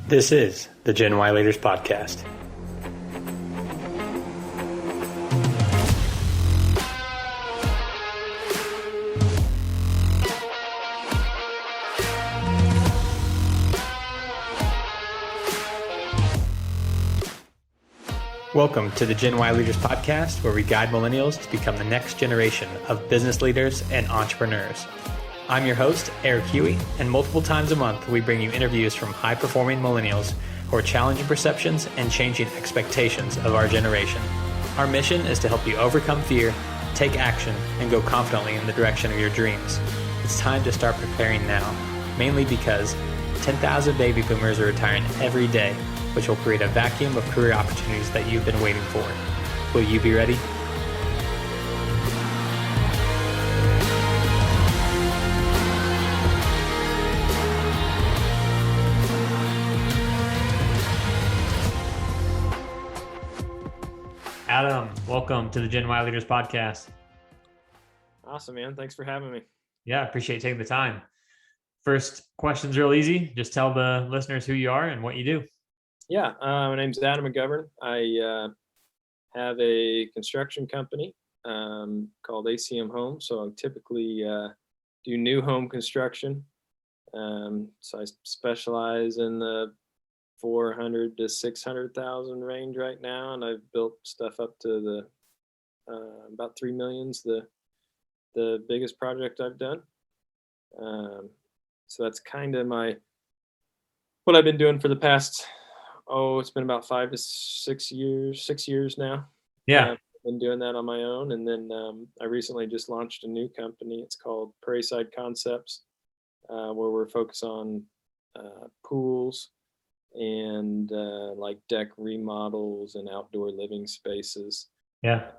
This is the Gen Y Leaders Podcast. Welcome to the Gen Y Leaders Podcast, where we guide millennials to become the next generation of business leaders and entrepreneurs. I'm your host, Eric Huey, and multiple times a month, we bring you interviews from high-performing millennials who are challenging perceptions and changing expectations of our generation. Our mission is to help you overcome fear, take action, and go confidently in the direction of your dreams. It's time to start preparing now, mainly because 10,000 baby boomers are retiring every day, which will create a vacuum of career opportunities that you've been waiting for. Will you be ready? Adam, welcome to the Gen Y Leaders Podcast. Awesome, man. Thanks for having me. Yeah, I appreciate taking the time. First question's real easy. Just tell the listeners who you are and what you do. Yeah, my name's Adam McGovern. I have a construction company called ACM Homes. So I typically do new home construction. So I specialize in the 400 to 600,000 range right now, and I've built stuff up to the about 3 million's the biggest project I've done. So that's kind of what I've been doing for the past. It's been about 5 to 6 years, 6 years now. Yeah. I've been doing that on my own. And then I recently just launched a new company. It's called Prairieside Concepts, where we're focused on pools and like deck remodels and outdoor living spaces. Yeah.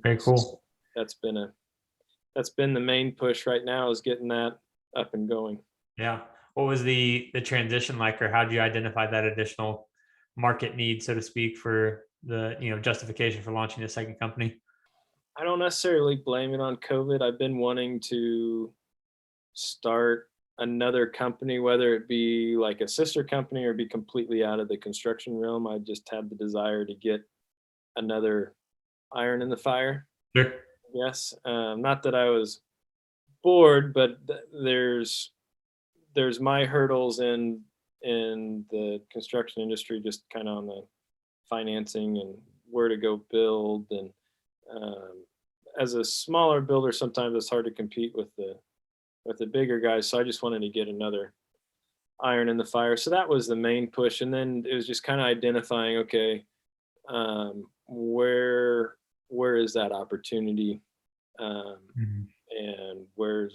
Very cool. That's been the main push right now, is getting that up and going. Yeah. What was the transition like, or how did you identify that additional market need, so to speak, for the justification for launching a second company? I don't necessarily blame it on COVID. I've been wanting to start another company, whether it be like a sister company or be completely out of the construction realm. I just had the desire to get another iron in the fire. Sure. Yes. Not that I was bored, but there's my hurdles in the construction industry, just kind of on the financing and where to go build. And as a smaller builder, sometimes it's hard to compete with the bigger guys. So I just wanted to get another iron in the fire. So that was the main push. And then it was just kind of identifying, okay, where is that opportunity? And where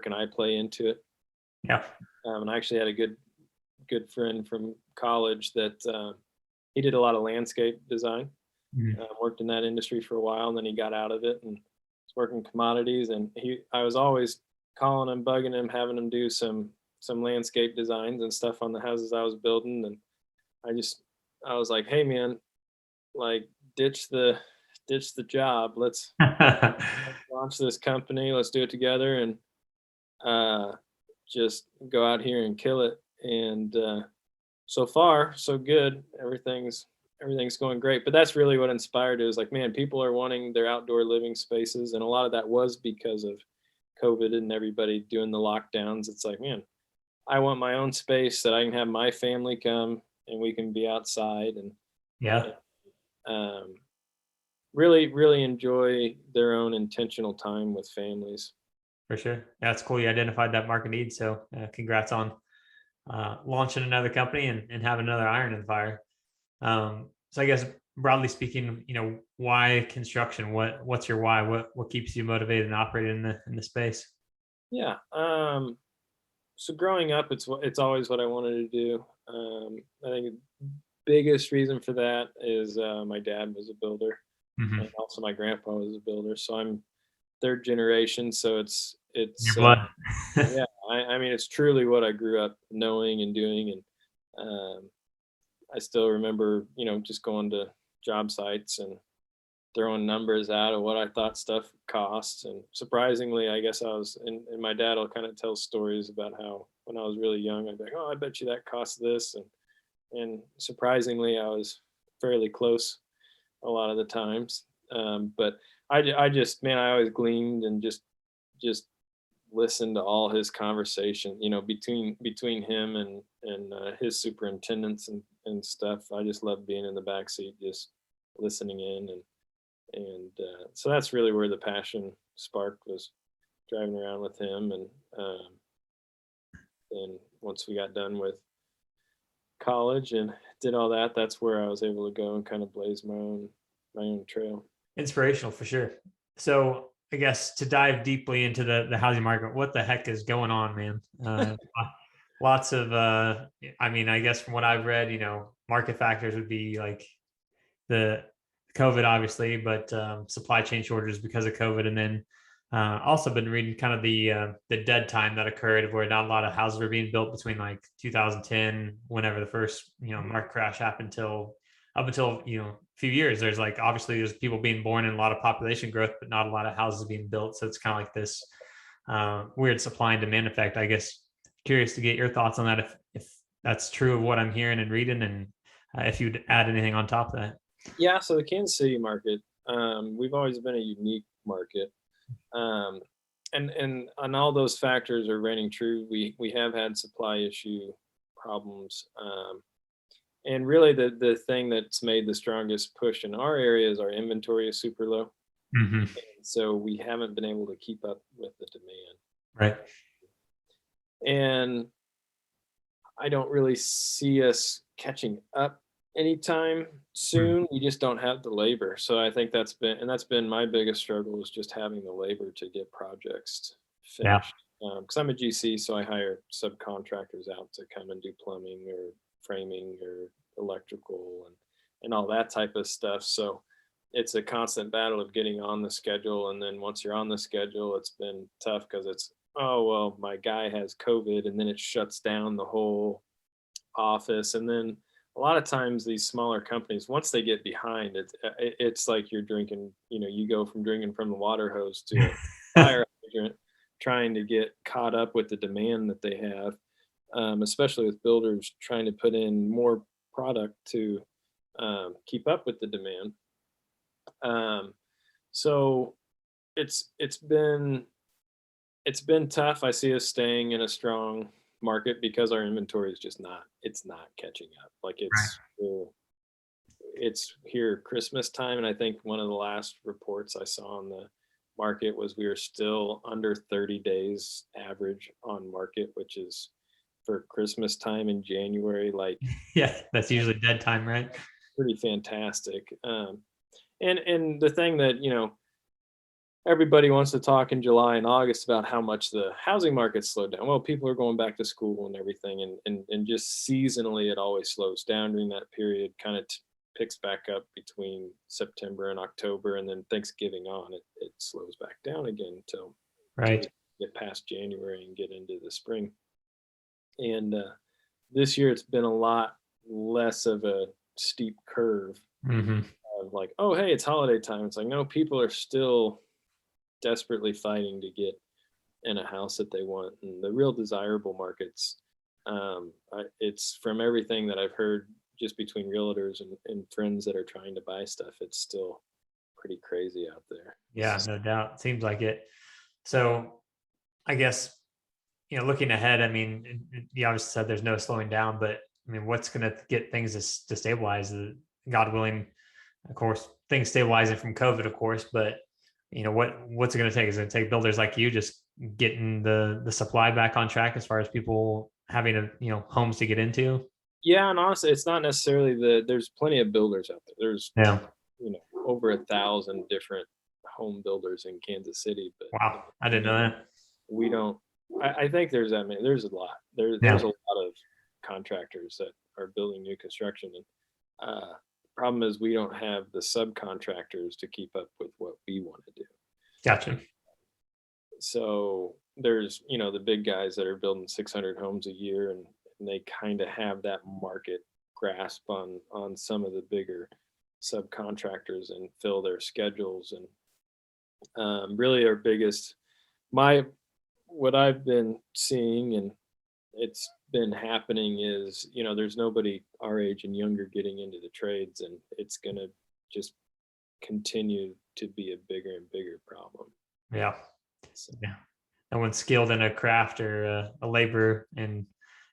can I play into it? Yeah. And I actually had a good friend from college that he did a lot of landscape design, worked in that industry for a while, and then he got out of it and was working commodities. And I was always calling him, bugging him, having him do some landscape designs and stuff on the houses I was building. And I was like, hey man, like ditch the job. Let's launch this company. Let's do it together and just go out here and kill it. And so far, so good. Everything's going great. But that's really what inspired it. Was like, man, people are wanting their outdoor living spaces, and a lot of that was because of COVID and everybody doing the lockdowns. It's like, man, I want my own space that I can have my family come and we can be outside and really, really enjoy their own intentional time with families. For sure. That's cool. You identified that market need. So congrats on launching another company and having another iron in the fire. So I guess broadly speaking, why construction? What's your why? What keeps you motivated and operating in the space? Yeah. So growing up, it's always what I wanted to do. I think the biggest reason for that is my dad was a builder, and also my grandpa was a builder. So I'm third generation. So it's your blood. Yeah. I mean, it's truly what I grew up knowing and doing. And I still remember, just going to job sites and throwing numbers out of what I thought stuff costs. And surprisingly, I guess and my dad will kind of tell stories about how when I was really young, I'd be like, oh, I bet you that costs this. And surprisingly, I was fairly close a lot of the times. But I just, man, I always gleaned and just listened to all his conversation, between him and his superintendents and stuff. I just loved being in the backseat, just listening in. And so that's really where the passion sparked, was driving around with him. And once we got done with college and did all that, that's where I was able to go and kind of blaze my own trail. Inspirational for sure. So I guess to dive deeply into the housing market, what the heck is going on, man? Lots of, I mean, I guess from what I've read, market factors would be like the COVID, obviously, but supply chain shortages because of COVID. And then also been reading kind of the dead time that occurred, where not a lot of houses were being built between like 2010, whenever the first market crash happened, up until a few years. There's like, obviously there's people being born and a lot of population growth, but not a lot of houses being built. So it's kind of like this weird supply and demand effect. I guess curious to get your thoughts on that, if that's true of what I'm hearing and reading, and if you'd add anything on top of that. Yeah, so the Kansas City market, we've always been a unique market. And all those factors are reigning true. We have had supply issue problems. And really the thing that's made the strongest push in our area is our inventory is super low. Mm-hmm. And so we haven't been able to keep up with the demand. Right. And I don't really see us catching up anytime soon. We just don't have the labor. So I think that's been my biggest struggle, is just having the labor to get projects finished. Because I'm a GC, so I hire subcontractors out to come and do plumbing or framing or electrical and all that type of stuff. So it's a constant battle of getting on the schedule. And then once you're on the schedule, it's been tough because it's, oh, well, my guy has COVID, and then it shuts down the whole office. And then a lot of times these smaller companies, once they get behind, it's like you're drinking, you go from drinking from the water hose to a fire hydrant, trying to get caught up with the demand that they have, especially with builders trying to put in more product to keep up with the demand. So it's been tough. I see us staying in a strong market because our inventory is just not catching up. Like it's here Christmas time, and I think one of the last reports I saw on the market was we were still under 30 days average on market, which is for Christmas time in January. Like, yeah, that's usually dead time, right? Pretty fantastic. And the thing that everybody wants to talk in July and August about how much the housing market slowed down. Well, people are going back to school and everything, and just seasonally it always slows down during that period. Kind of picks back up between September and October, and then Thanksgiving on, it slows back down again until right, get past January and get into the spring. And this year it's been a lot less of a steep curve. Mm-hmm. Of like, oh, hey, it's holiday time. It's like, no, people are still desperately fighting to get in a house that they want. And the real desirable markets, it's from everything that I've heard just between realtors and friends that are trying to buy stuff, it's still pretty crazy out there. Yeah, no doubt. Seems like it. So I guess, looking ahead, I mean, you obviously said there's no slowing down, but I mean, what's going to get things to stabilize? God willing, of course, things stabilizing from COVID, of course, but what's it going to take? Is it going to take builders like you just getting the supply back on track as far as people having homes to get into? Yeah, and honestly, it's not necessarily there's plenty of builders out there. There's over 1,000 different home builders in Kansas City. But wow, I didn't know that. We don't. I think there's that many. There's a lot. There's a lot of contractors that are building new construction, and the problem is we don't have the subcontractors to keep up with what we want to do. Gotcha. So there's the big guys that are building 600 homes a year, and they kind of have that market grasp on some of the bigger subcontractors and fill their schedules. And really our biggest, what I've been seeing, and it's been happening, is, there's nobody our age and younger getting into the trades, and it's going to just continue to be a bigger and bigger problem. Yeah. So. Yeah. No one's skilled in a craft or a labor, and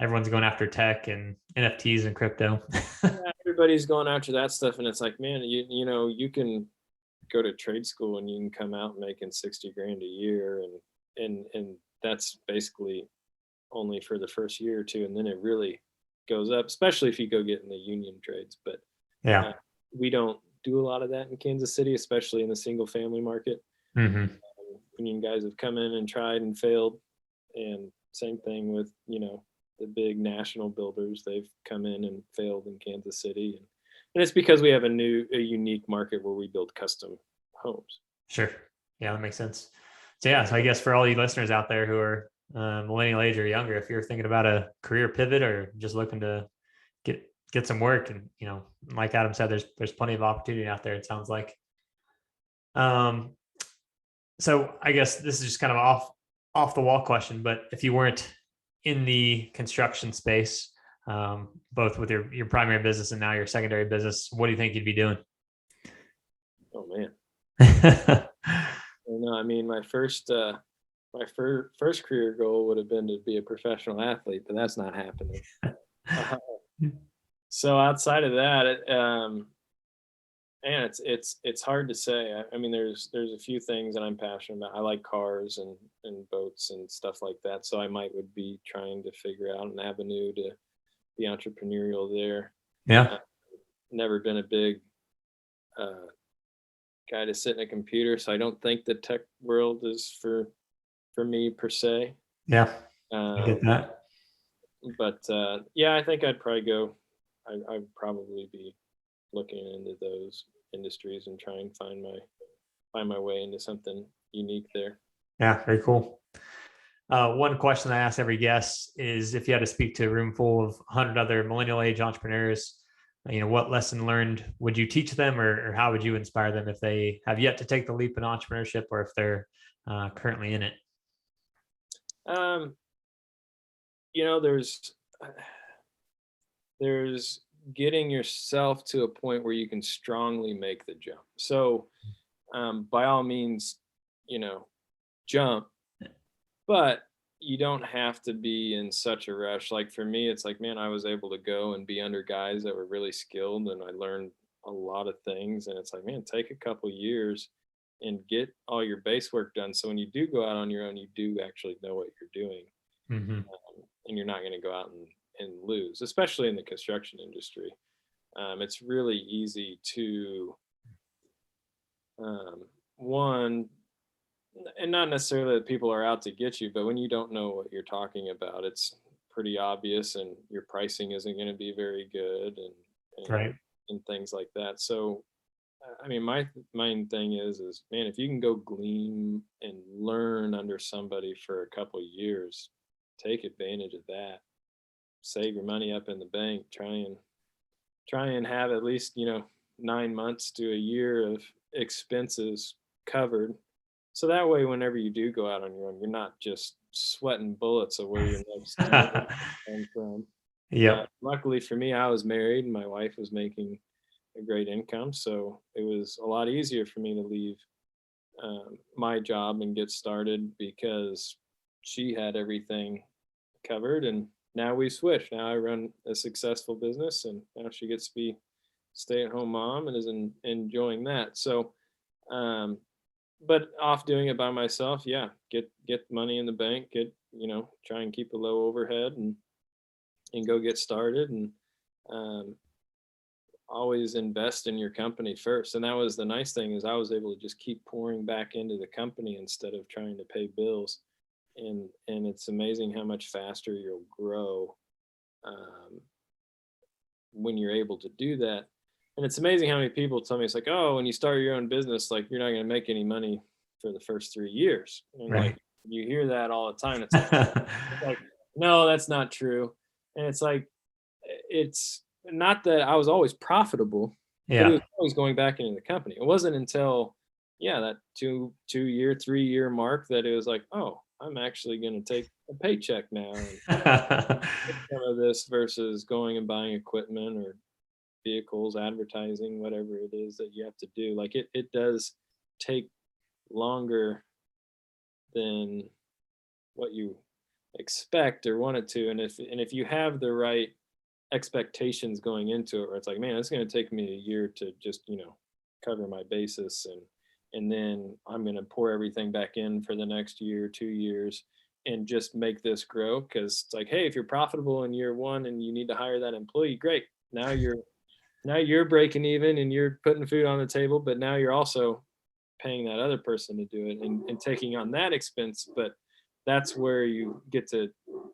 everyone's going after tech and NFTs and crypto. Yeah, everybody's going after that stuff, and it's like, man, you can go to trade school and you can come out making 60 grand a year, and that's basically only for the first year or two, and then it really goes up, especially if you go get in the union trades. But yeah, we don't do a lot of that in Kansas City, especially in the single family market. Mm-hmm. Union guys have come in and tried and failed, and same thing with the big national builders. They've come in and failed in Kansas City, and it's because we have a unique market where we build custom homes. Sure. Yeah, that makes sense. So yeah, so I guess for all you listeners out there who are millennial age or younger, if you're thinking about a career pivot or just looking to get some work, and like Adam said, there's plenty of opportunity out there, it sounds like. So I guess this is just kind of off the wall question, but if you weren't in the construction space, both with your primary business and now your secondary business, what do you think you'd be doing? Oh man. I don't know. I mean, my first career goal would have been to be a professional athlete, but that's not happening. So outside of that, and it's hard to say. I mean, there's a few things that I'm passionate about. I like cars and boats and stuff like that. So I would be trying to figure out an avenue to be entrepreneurial there. Yeah. Never been a big guy to sit in a computer, so I don't think the tech world is for me per se. Yeah, I get that. But yeah, I think I'd probably go. I'd probably be looking into those industries and try and find my way into something unique there. Yeah, very cool. One question I ask every guest is, if you had to speak to a room full of 100 other millennial age entrepreneurs, what lesson learned would you teach them, or how would you inspire them if they have yet to take the leap in entrepreneurship, or if they're currently in it? There's getting yourself to a point where you can strongly make the jump. So by all means, jump, but you don't have to be in such a rush. Like for me, it's like, man, I was able to go and be under guys that were really skilled, and I learned a lot of things. And it's like, man, take a couple years and get all your base work done. So when you do go out on your own, you do actually know what you're doing. Mm-hmm. And you're not going to go out and lose, especially in the construction industry. It's really easy to, one, and not necessarily that people are out to get you, but when you don't know what you're talking about, it's pretty obvious, and your pricing isn't going to be very good, and Right. and things like that. So, I mean, my main thing is, man, if you can go glean and learn under somebody for a couple of years, take advantage of that. Save your money up in the bank. Try and have at least 9 months to a year of expenses covered. So that way, whenever you do go out on your own, you're not just sweating bullets of where your next comes from. Yeah. Luckily for me, I was married and my wife was making a great income, so it was a lot easier for me to leave my job and get started, because she had everything covered. And now we switched. Now I run a successful business, and now she gets to be stay-at-home mom and is enjoying that. So, but off doing it by myself, yeah, get money in the bank, try and keep a low overhead, and go get started, and always invest in your company first. And that was the nice thing, is I was able to just keep pouring back into the company instead of trying to pay bills. And it's amazing how much faster you'll grow when you're able to do that. And it's amazing how many people tell me, it's like, oh, when you start your own business, like, you're not going to make any money for the first 3 years. And Right. like, you hear that all the time. It's like, no, that's not true. And it's like, it's not that I was always profitable. But it was always going back into the company. It wasn't until, that 2-year, 3-year mark that it was like, oh, I'm actually going to take a paycheck now and some of this versus going and buying equipment or vehicles, advertising, whatever it is that you have to do. Like it does take longer than what you expect or want it to. And if you have the right expectations going into it, where it's like, man, it's going to take me a year to just, cover my basis, and then I'm going to pour everything back in for the next year, 2 years, and just make this grow. Because it's like, hey, if you're profitable in year 1 and you need to hire that employee, great. Now you're breaking even and you're putting food on the table, but now you're also paying that other person to do it and taking on that expense. But that's where you get to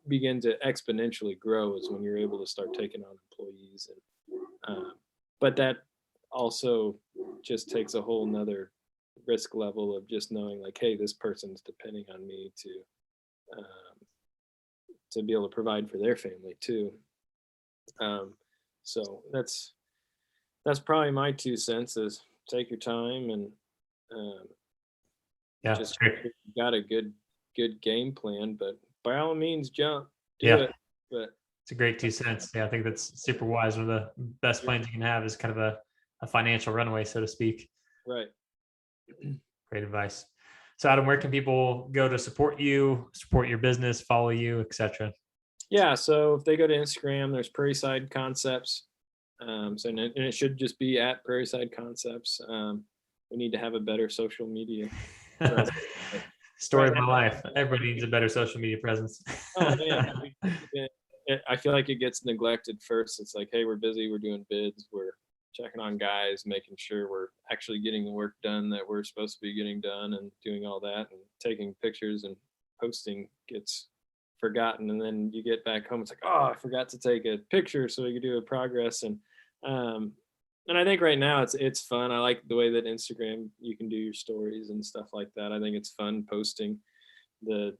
begin to exponentially grow, is when you're able to start taking on employees. And but that also just takes a whole nother risk level of just knowing, like, hey, this person's depending on me to be able to provide for their family too. So that's probably my 2 cents, is take your time and just got a good game plan, but by all means do it. But it's a great 2 cents. I think that's super wise. One of the best plans you can have is kind of a financial runway, so to speak. Right. Great advice. So Adam, where can people go to support you, support your business, follow you, etc.? Yeah, so if they go to Instagram, there's Prairieside Concepts. And it should just be at Prairieside Concepts. We need to have a better social media presence. Story of my life. Everybody needs a better social media presence. Oh man, I feel like it gets neglected first. It's like, hey, we're busy, we're doing bids, we're checking on guys, making sure we're actually getting the work done that we're supposed to be getting done, and doing all that, and taking pictures and posting gets forgotten. And then you get back home, it's like, oh, I forgot to take a picture so we could do a progress. And I think right now it's fun. I like the way that Instagram, you can do your stories and stuff like that. I think it's fun posting the,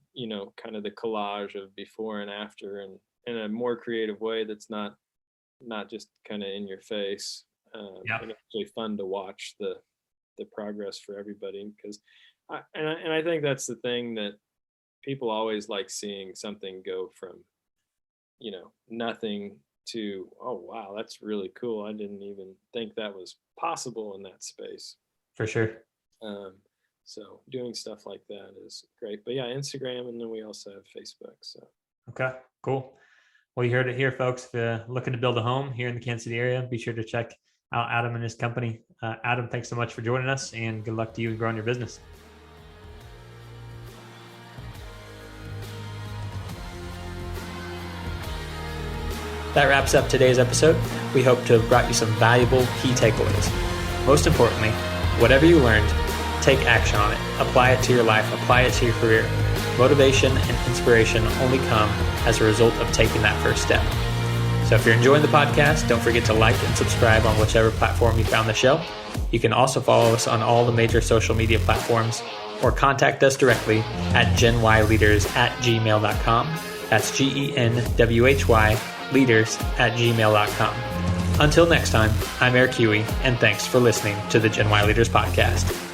kind of the collage of before and after, and in a more creative way that's not just kind of in your face. And it's actually fun to watch the progress for everybody, because I think that's the thing, that people always like seeing something go from, nothing to, oh wow, that's really cool, I didn't even think that was possible in that space. For sure. So doing stuff like that is great. But yeah, Instagram, and then we also have Facebook. So okay, cool. Well, you heard it here, folks. If you're looking to build a home here in the Kansas City area, be sure to check out Adam and his company. Adam, thanks so much for joining us, and good luck to you in growing your business. That wraps up today's episode. We hope to have brought you some valuable key takeaways. Most importantly, whatever you learned, take action on it. Apply it to your life. Apply it to your career. Motivation and inspiration only come as a result of taking that first step. So if you're enjoying the podcast, don't forget to like and subscribe on whichever platform you found the show. You can also follow us on all the major social media platforms, or contact us directly at genwhyleaders@gmail.com. That's GENWHY leaders@gmail.com. Until next time, I'm Eric Huey, and thanks for listening to the Gen Y Leaders Podcast.